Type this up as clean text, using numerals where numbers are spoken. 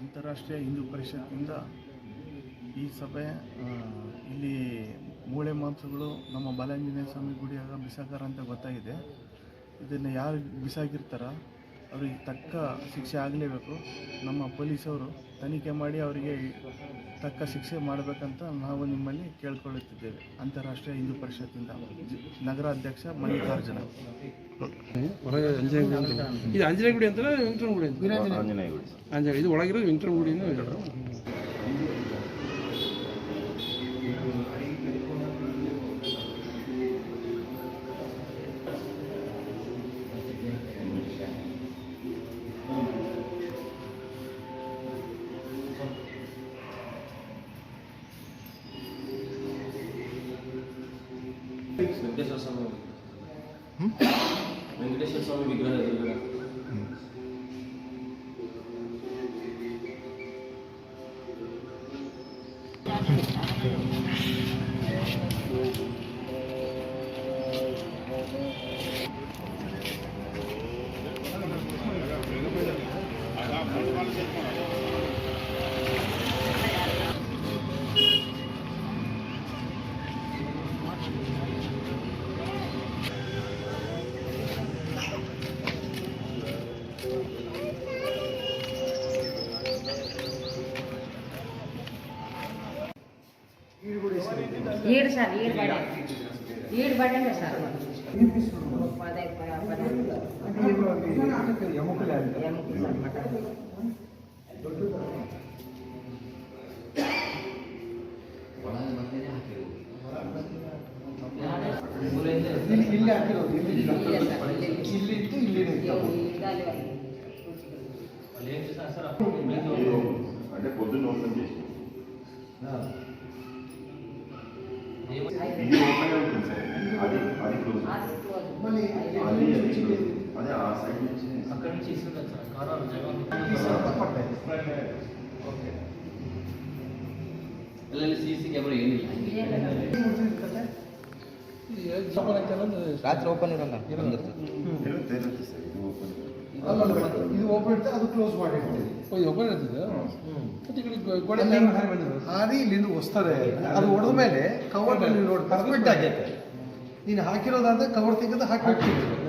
ಅಂತಾರಾಷ್ಟ್ರೀಯ ಹಿಂದೂ ಪರಿಷತ್ತಿನಿಂದ ಈ ಸಭೆ ಇಲ್ಲಿ ಮೂಳೆ ಮಾಂಸಗಳು ನಮ್ಮ ಬಾಲಾಂಜನೇಯ ಸ್ವಾಮಿ ಗುಡಿಯಾಗ ಬಿಸಾಕಾರ ಅಂತ ಗೊತ್ತಾಗಿದೆ. ಇದನ್ನು ಯಾರು ಬಿಸಾಕಿರ್ತಾರ ಅವರಿಗೆ ತಕ್ಕ ಶಿಕ್ಷೆ ಆಗಲೇಬೇಕು. ನಮ್ಮ ಪೊಲೀಸವರು ತನಿಖೆ ಮಾಡಿ ಅವರಿಗೆ ತಕ್ಕ ಶಿಕ್ಷೆ ಮಾಡಬೇಕಂತ ನಾವು ನಿಮ್ಮಲ್ಲಿ ಕೇಳ್ಕೊಳ್ಳುತ್ತಿದ್ದೇವೆ. ಅಂತಾರಾಷ್ಟ್ರೀಯ ಹಿಂದೂ ಪರಿಷತ್ತಿಂದ ನಗರಾಧ್ಯಕ್ಷ ಮಲ್ಲಿಕಾರ್ಜುನ. ಇದು ಆಂಜನೇಯ ಗುಡಿ ಅಂತಾರೆ, ವೆಂಕಟರಮಣ ಗುಡಿ ಅಂತ? ಆಂಜನೇಯ ಗುಡಿ. ಆಂಜನೇಯ ಇದು ಒಳಗಿರೋದು ವೆಂಕಟರಮಣ ಗುಡಿಯಿಂದ ವೆಂಕಟೇಶ್ವರ ಸ್ವಾಮಿ ವಿಗ್ರಹ ಎದುರುಗಡೆ ఈడు పడండి సార్ అంటే పొద్దున్న ఓపెన్ చేసి ఇది ఓపెన్ ఉంటుంది సార్. అది అది క్లోజ్. అదే ఆ సైడ్ నుంచి అక్కడి నుంచి ఇస్తుంది సార్. కారాలు సీసీ కెమెరా ಏನಿಲ್ಲ. ರಾತ್ರಿ ಓಪನ್ ಇರಲ್ಲ. ಇದು ಓಪನ್ ಇರುತ್ತೆ, ಅದು ಕ್ಲೋಸ್ ಮಾಡಿರ್ತೀವಿ. ಓಪನ್ ಇರ್ತದೆ. ಹಾರಿ ಇಲ್ಲಿಂದ ವಸ್ತಾರೆ. ಅದು ಹೊಡೆದ ಮೇಲೆ ಕವರ್ ಪರ್ಫೆಕ್ಟ್ ಆಗೈತೆ. ನೀನು ಹಾಕಿರೋದಾದ್ರೆ ಕವರ್ ತೆಗೆದು ಹಾಕಿ ಹೋಗ್ತಿದ್ರು.